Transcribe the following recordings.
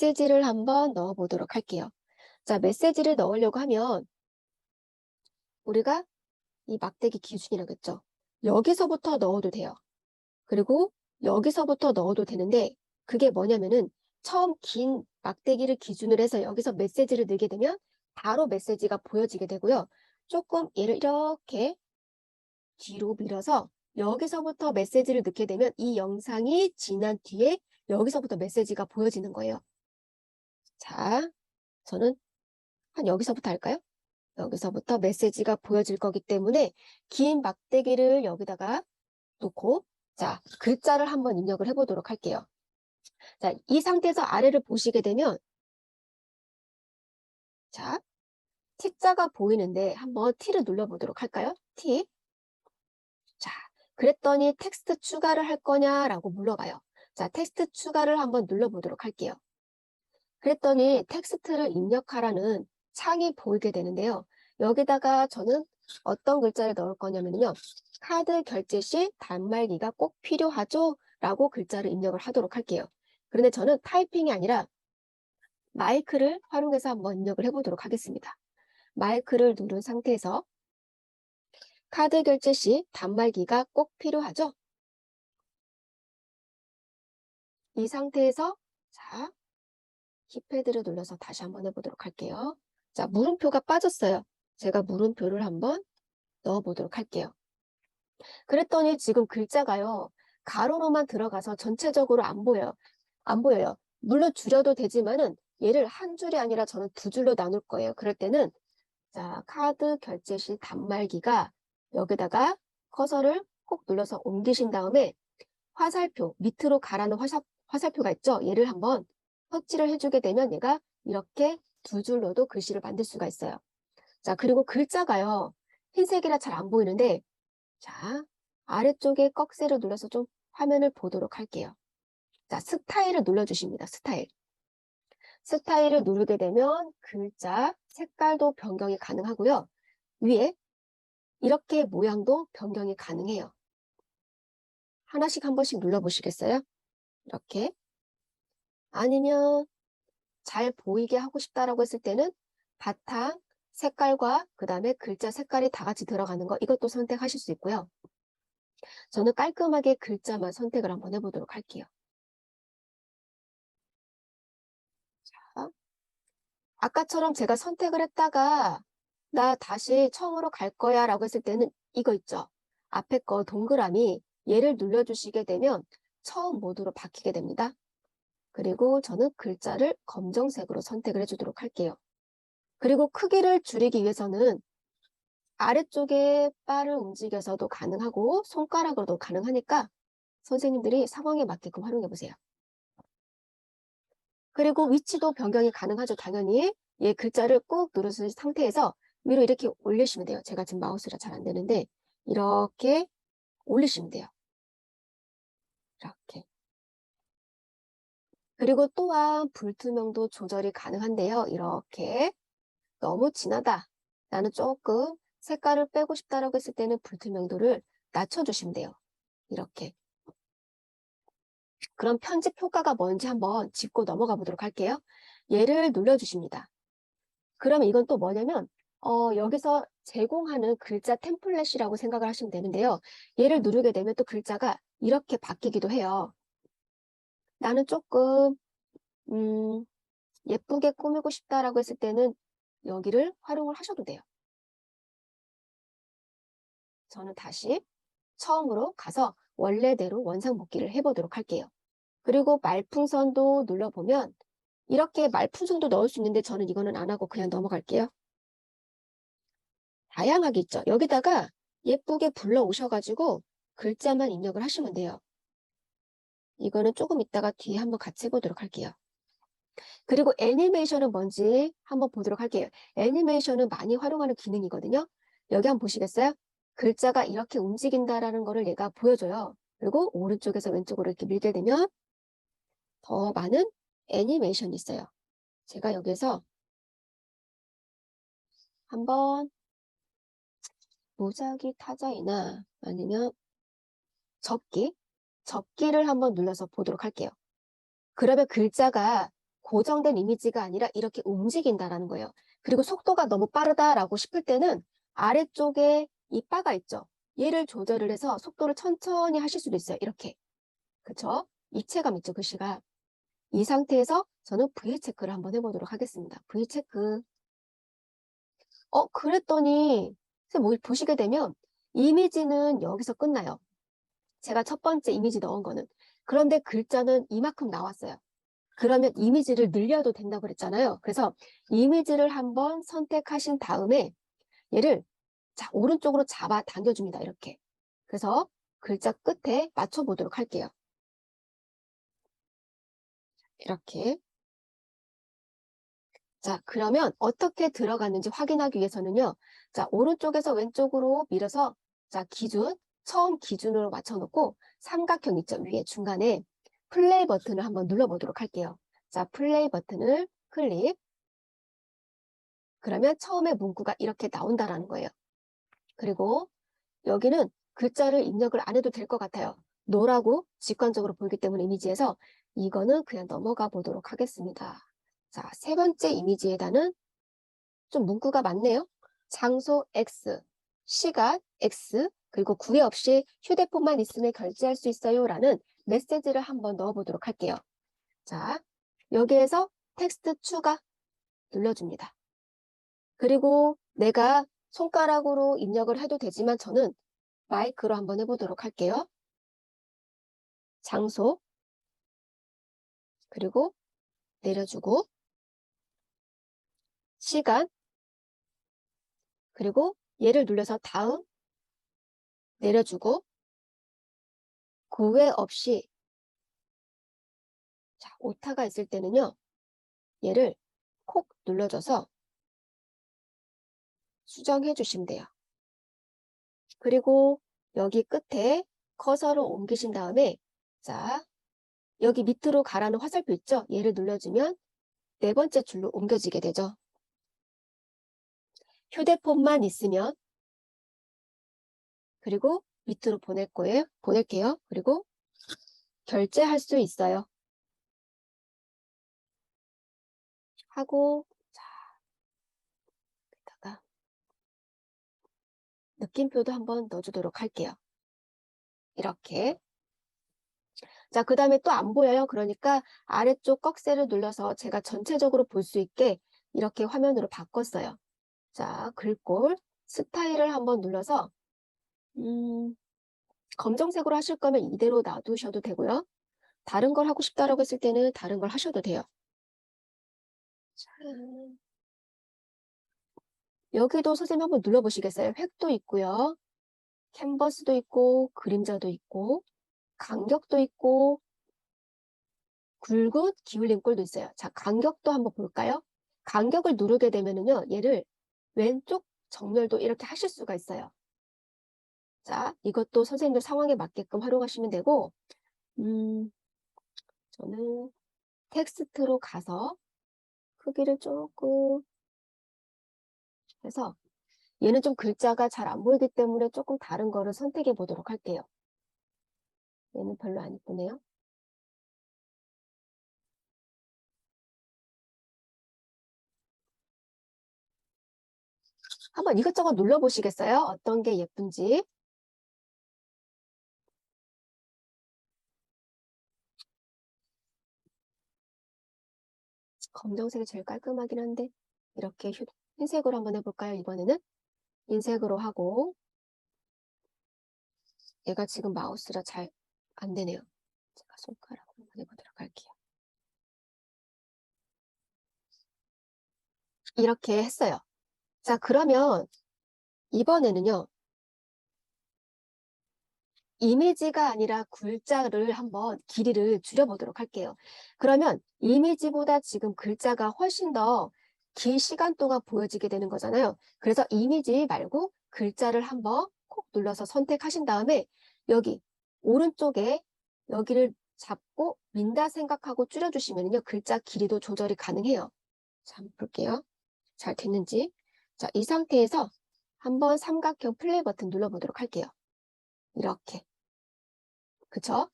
메시지를 한번 넣어 보도록 할게요. 자, 메시지를 넣으려고 하면 우리가 이 막대기 기준이라고 했죠. 여기서부터 넣어도 돼요. 그리고 여기서부터 넣어도 되는데 그게 뭐냐면은 처음 긴 막대기를 기준으로 해서 여기서 메시지를 넣게 되면 바로 메시지가 보여지게 되고요. 조금 얘를 이렇게 뒤로 밀어서 여기서부터 메시지를 넣게 되면 이 영상이 지난 뒤에 여기서부터 메시지가 보여지는 거예요. 자, 저는 한 여기서부터 할까요? 여기서부터 메시지가 보여질 거기 때문에 긴 막대기를 여기다가 놓고 자, 글자를 한번 입력을 해보도록 할게요. 자, 이 상태에서 아래를 보시게 되면 자, T자가 보이는데 한번 T를 눌러보도록 할까요? T. 자, 그랬더니 텍스트 추가를 할 거냐라고 물어봐요. 자, 텍스트 추가를 한번 눌러보도록 할게요. 그랬더니 텍스트를 입력하라는 창이 보이게 되는데요. 여기다가 저는 어떤 글자를 넣을 거냐면요. 카드 결제 시 단말기가 꼭 필요하죠? 라고 글자를 입력을 하도록 할게요. 그런데 저는 타이핑이 아니라 마이크를 활용해서 한번 입력을 해보도록 하겠습니다. 마이크를 누른 상태에서 카드 결제 시 단말기가 꼭 필요하죠? 이 상태에서 자, 키패드를 눌러서 다시 한번 해보도록 할게요. 자, 물음표가 빠졌어요. 제가 물음표를 한번 넣어보도록 할게요. 그랬더니 지금 글자가요. 가로로만 들어가서 전체적으로 안 보여요. 안 보여요. 물론 줄여도 되지만은 얘를 한 줄이 아니라 저는 두 줄로 나눌 거예요. 그럴 때는 자, 카드 결제 시 단말기가 여기다가 커서를 꼭 눌러서 옮기신 다음에 화살표, 밑으로 가라는 화살표가 있죠? 얘를 한번 터치를 해주게 되면 얘가 이렇게 두 줄로도 글씨를 만들 수가 있어요. 자, 그리고 글자가요. 흰색이라 잘 안 보이는데 자, 아래쪽에 꺽쇠를 눌러서 좀 화면을 보도록 할게요. 자, 스타일을 눌러주십니다. 스타일. 스타일을 누르게 되면 글자 색깔도 변경이 가능하고요. 위에 이렇게 모양도 변경이 가능해요. 하나씩 한 번씩 눌러보시겠어요? 이렇게. 아니면 잘 보이게 하고 싶다라고 했을 때는 바탕 색깔과 그 다음에 글자 색깔이 다 같이 들어가는 거 이것도 선택하실 수 있고요. 저는 깔끔하게 글자만 선택을 한번 해보도록 할게요. 자, 아까처럼 제가 선택을 했다가 나 다시 처음으로 갈 거야 라고 했을 때는 이거 있죠. 앞에 거 동그라미 얘를 눌러주시게 되면 처음 모드로 바뀌게 됩니다. 그리고 저는 글자를 검정색으로 선택을 해주도록 할게요. 그리고 크기를 줄이기 위해서는 아래쪽에 바를 움직여서도 가능하고 손가락으로도 가능하니까 선생님들이 상황에 맞게끔 활용해 보세요. 그리고 위치도 변경이 가능하죠. 당연히 얘 글자를 꾹 누르신 상태에서 위로 이렇게 올리시면 돼요. 제가 지금 마우스라 잘 안 되는데 이렇게 올리시면 돼요. 이렇게. 그리고 또한 불투명도 조절이 가능한데요. 이렇게 너무 진하다. 나는 조금 색깔을 빼고 싶다라고 했을 때는 불투명도를 낮춰주시면 돼요. 이렇게. 그럼 편집 효과가 뭔지 한번 짚고 넘어가 보도록 할게요. 얘를 눌러주십니다. 그러면 이건 또 뭐냐면 여기서 제공하는 글자 템플릿이라고 생각을 하시면 되는데요. 얘를 누르게 되면 또 글자가 이렇게 바뀌기도 해요. 나는 조금 예쁘게 꾸미고 싶다라고 했을 때는 여기를 활용을 하셔도 돼요. 저는 다시 처음으로 가서 원래대로 원상복귀를 해보도록 할게요. 그리고 말풍선도 눌러보면 이렇게 말풍선도 넣을 수 있는데 저는 이거는 안 하고 그냥 넘어갈게요. 다양하게 있죠. 여기다가 예쁘게 불러오셔가지고 글자만 입력을 하시면 돼요. 이거는 조금 이따가 뒤에 한번 같이 해보도록 할게요. 그리고 애니메이션은 뭔지 한번 보도록 할게요. 애니메이션은 많이 활용하는 기능이거든요. 여기 한번 보시겠어요? 글자가 이렇게 움직인다라는 거를 얘가 보여줘요. 그리고 오른쪽에서 왼쪽으로 이렇게 밀게 되면 더 많은 애니메이션이 있어요. 제가 여기서 한번 무작위 타자이나 아니면 접기를 한번 눌러서 보도록 할게요. 그러면 글자가 고정된 이미지가 아니라 이렇게 움직인다라는 거예요. 그리고 속도가 너무 빠르다라고 싶을 때는 아래쪽에 이 바가 있죠. 얘를 조절을 해서 속도를 천천히 하실 수도 있어요. 이렇게. 그쵸? 입체감 있죠, 글씨가. 이 상태에서 저는 V 체크를 한번 해보도록 하겠습니다. V 체크. 그랬더니 뭐 보시게 되면 이미지는 여기서 끝나요. 제가 첫 번째 이미지 넣은 거는. 그런데 글자는 이만큼 나왔어요. 그러면 이미지를 늘려도 된다고 그랬잖아요. 그래서 이미지를 한번 선택하신 다음에 얘를 자, 오른쪽으로 잡아 당겨줍니다. 이렇게. 그래서 글자 끝에 맞춰보도록 할게요. 이렇게. 자, 그러면 어떻게 들어갔는지 확인하기 위해서는요. 자, 오른쪽에서 왼쪽으로 밀어서 자, 처음 기준으로 맞춰놓고 삼각형 있죠. 위에 중간에 플레이 버튼을 한번 눌러보도록 할게요. 자, 플레이 버튼을 클릭. 그러면 처음에 문구가 이렇게 나온다라는 거예요. 그리고 여기는 글자를 입력을 안 해도 될 것 같아요. 노라고 직관적으로 보이기 때문에 이미지에서 이거는 그냥 넘어가 보도록 하겠습니다. 자, 세 번째 이미지에다는 좀 문구가 많네요. 장소 X, 시간 X, 그리고 구애 없이 휴대폰만 있으면 결제할 수 있어요 라는 메시지를 한번 넣어보도록 할게요. 자, 여기에서 텍스트 추가 눌러줍니다. 그리고 내가 손가락으로 입력을 해도 되지만 저는 마이크로 한번 해보도록 할게요. 장소, 그리고 내려주고, 시간, 그리고 얘를 눌러서 다음, 내려주고, 구애 없이, 자, 오타가 있을 때는요, 얘를 콕 눌러줘서 수정해 주시면 돼요. 그리고 여기 끝에 커서를 옮기신 다음에, 자, 여기 밑으로 가라는 화살표 있죠? 얘를 눌러주면 네 번째 줄로 옮겨지게 되죠. 휴대폰만 있으면, 그리고 밑으로 보낼게요. 그리고 결제할 수 있어요. 하고, 자, 여기다가 느낌표도 한번 넣어주도록 할게요. 이렇게. 자, 그 다음에 또 안 보여요. 그러니까 아래쪽 꺽쇠를 눌러서 제가 전체적으로 볼 수 있게 이렇게 화면으로 바꿨어요. 자, 글꼴, 스타일을 한번 눌러서 검정색으로 하실 거면 이대로 놔두셔도 되고요. 다른 걸 하고 싶다라고 했을 때는 다른 걸 하셔도 돼요. 자, 여기도 선생님 한번 눌러보시겠어요? 획도 있고요. 캔버스도 있고, 그림자도 있고, 간격도 있고, 굵은 기울림 꼴도 있어요. 자, 간격도 한번 볼까요? 간격을 누르게 되면은요, 얘를 왼쪽 정렬도 이렇게 하실 수가 있어요. 자, 이것도 선생님들 상황에 맞게끔 활용하시면 되고, 저는 텍스트로 가서 크기를 조금 해서 얘는 좀 글자가 잘 안 보이기 때문에 조금 다른 거를 선택해 보도록 할게요. 얘는 별로 안 이쁘네요. 한번 이것저것 눌러보시겠어요? 어떤 게 예쁜지. 검정색이 제일 깔끔하긴 한데 이렇게 흰색으로 한번 해볼까요? 이번에는 흰색으로 하고 얘가 지금 마우스라 잘 안 되네요. 제가 손가락으로 한번 해보도록 할게요. 이렇게 했어요. 자, 그러면 이번에는요. 이미지가 아니라 글자를 한번 길이를 줄여보도록 할게요. 그러면 이미지보다 지금 글자가 훨씬 더 긴 시간 동안 보여지게 되는 거잖아요. 그래서 이미지 말고 글자를 한번 콕 눌러서 선택하신 다음에 여기 오른쪽에 여기를 잡고 민다 생각하고 줄여주시면요. 글자 길이도 조절이 가능해요. 자, 한번 볼게요. 잘 됐는지. 자, 이 상태에서 한번 삼각형 플레이 버튼 눌러보도록 할게요. 이렇게. 그쵸?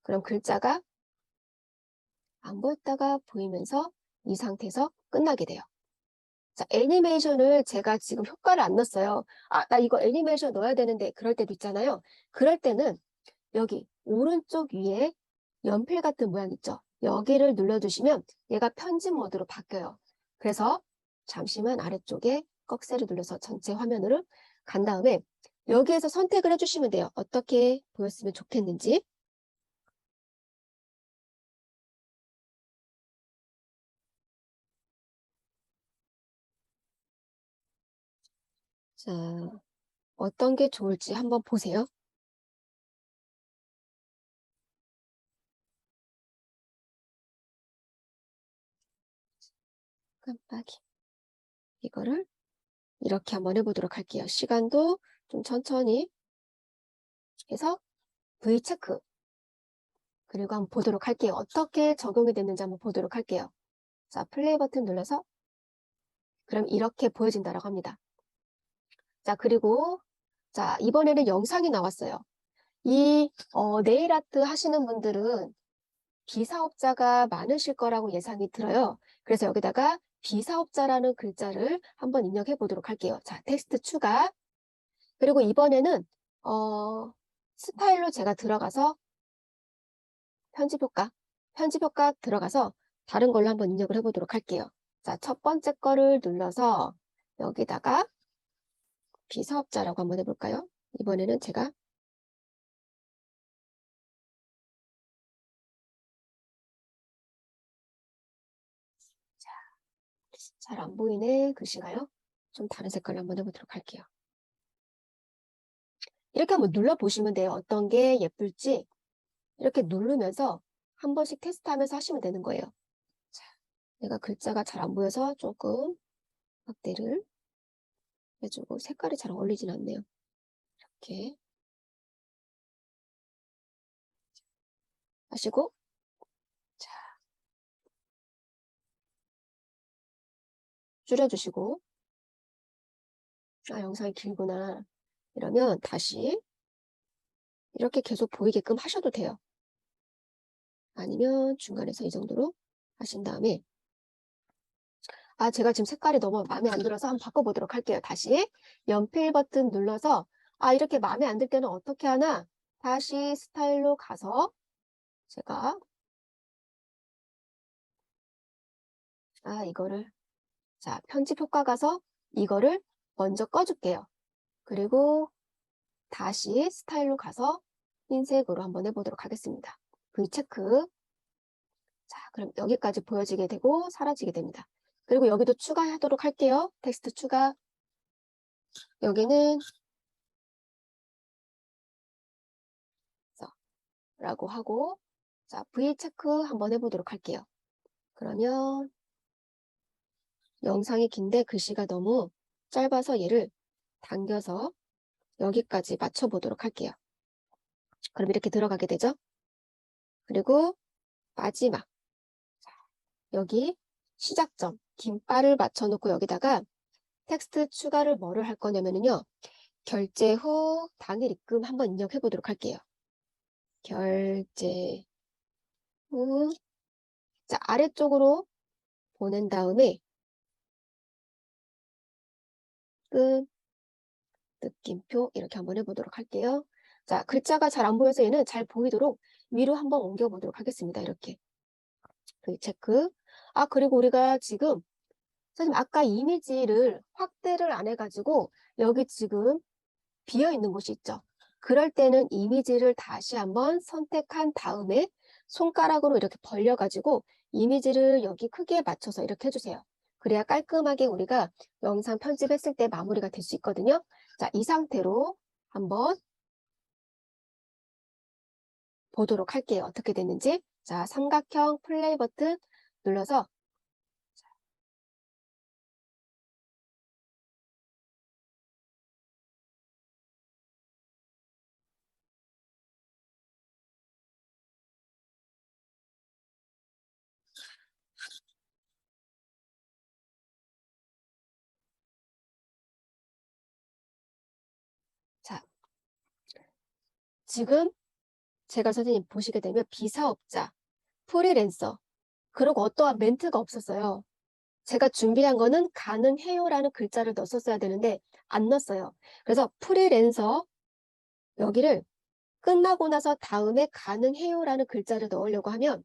그럼 글자가 안 보였다가 보이면서 이 상태에서 끝나게 돼요. 자, 애니메이션을 제가 지금 효과를 안 넣었어요. 아, 나 이거 애니메이션 넣어야 되는데 그럴 때도 있잖아요. 그럴 때는 여기 오른쪽 위에 연필 같은 모양 있죠? 여기를 눌러주시면 얘가 편집 모드로 바뀌어요. 그래서 잠시만 아래쪽에 꺽쇠를 눌러서 전체 화면으로 간 다음에 여기에서 선택을 해주시면 돼요. 어떻게 보였으면 좋겠는지. 자, 어떤 게 좋을지 한번 보세요. 깜빡이. 이거를 이렇게 한번 해보도록 할게요. 시간도 좀 천천히 해서 V체크. 그리고 한번 보도록 할게요. 어떻게 적용이 됐는지 한번 보도록 할게요. 자, 플레이 버튼 눌러서 그럼 이렇게 보여진다라고 합니다. 자, 그리고 자, 이번에는 영상이 나왔어요. 이 네일 아트 하시는 분들은 비사업자가 많으실 거라고 예상이 들어요. 그래서 여기다가 비사업자라는 글자를 한번 입력해 보도록 할게요. 자, 텍스트 추가. 그리고 이번에는 스타일로 제가 들어가서 편집 효과 들어가서 다른 걸로 한번 입력을 해보도록 할게요. 자, 첫 번째 거를 눌러서 여기다가 비사업자라고 한번 해볼까요? 이번에는 제가 잘 안 보이네 글씨가요. 좀 다른 색깔로 한번 해보도록 할게요. 이렇게 한번 눌러보시면 돼요. 어떤 게 예쁠지 이렇게 누르면서 한 번씩 테스트하면서 하시면 되는 거예요. 자, 내가 글자가 잘 안 보여서 조금 확대를 해주고 색깔이 잘 어울리진 않네요. 이렇게 하시고 자, 줄여주시고 아, 영상이 길구나. 이러면 다시 이렇게 계속 보이게끔 하셔도 돼요. 아니면 중간에서 이 정도로 하신 다음에 아, 제가 지금 색깔이 너무 마음에 안 들어서 한번 바꿔보도록 할게요. 다시 연필 버튼 눌러서 아, 이렇게 마음에 안 들 때는 어떻게 하나? 다시 스타일로 가서 제가 이거를 자, 편집 효과 가서 이거를 먼저 꺼줄게요. 그리고 다시 스타일로 가서 흰색으로 한번 해보도록 하겠습니다. V체크. 자, 그럼 여기까지 보여지게 되고 사라지게 됩니다. 그리고 여기도 추가하도록 할게요. 텍스트 추가. 여기는 라고 하고 자, V체크 한번 해보도록 할게요. 그러면 영상이 긴데 글씨가 너무 짧아서 얘를 당겨서 여기까지 맞춰보도록 할게요. 그럼 이렇게 들어가게 되죠. 그리고 마지막 여기 시작점 긴발을 맞춰놓고 여기다가 텍스트 추가를 뭐를 할 거냐면요. 결제 후 당일 입금 한번 입력해 보도록 할게요. 결제 후 자, 아래쪽으로 보낸 다음에 끝 느낌표 이렇게 한번 해보도록 할게요. 자, 글자가 잘 안 보여서 얘는 잘 보이도록 위로 한번 옮겨 보도록 하겠습니다. 이렇게 체크. 아, 그리고 우리가 지금 선생님 아까 이미지를 확대를 안 해가지고 여기 지금 비어 있는 곳이 있죠. 그럴 때는 이미지를 다시 한번 선택한 다음에 손가락으로 이렇게 벌려가지고 이미지를 여기 크기에 맞춰서 이렇게 해주세요. 그래야 깔끔하게 우리가 영상 편집했을 때 마무리가 될 수 있거든요. 자, 이 상태로 한번 보도록 할게요. 어떻게 됐는지. 자, 삼각형 플레이 버튼 눌러서 자, 지금 제가 선생님 보시게 되면 비사업자, 프리랜서 그리고 어떠한 멘트가 없었어요. 제가 준비한 거는 가능해요라는 글자를 넣었어야 되는데 안 넣었어요. 그래서 프리랜서 여기를 끝나고 나서 다음에 가능해요라는 글자를 넣으려고 하면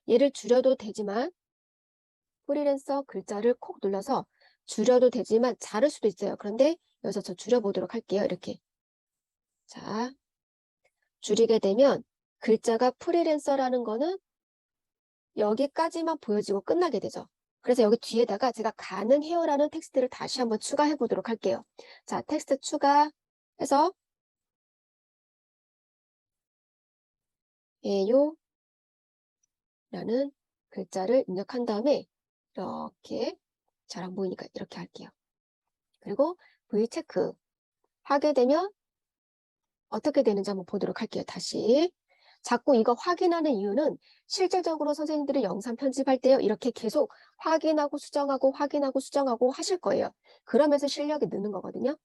얘를 줄여도 되지만 프리랜서 글자를 콕 눌러서 줄여도 되지만 자를 수도 있어요. 그런데 여기서 저 줄여보도록 할게요. 이렇게. 자, 줄이게 되면 글자가 프리랜서라는 거는 여기까지만 보여지고 끝나게 되죠. 그래서 여기 뒤에다가 제가 가능해요라는 텍스트를 다시 한번 추가해 보도록 할게요. 자, 텍스트 추가해서 해요 라는 글자를 입력한 다음에 이렇게 잘 안 보이니까 이렇게 할게요. 그리고 V 체크 하게 되면 어떻게 되는지 한번 보도록 할게요. 다시. 자꾸 이거 확인하는 이유는 실질적으로 선생님들이 영상 편집할 때요. 이렇게 계속 확인하고 수정하고 확인하고 수정하고 하실 거예요. 그러면서 실력이 느는 거거든요.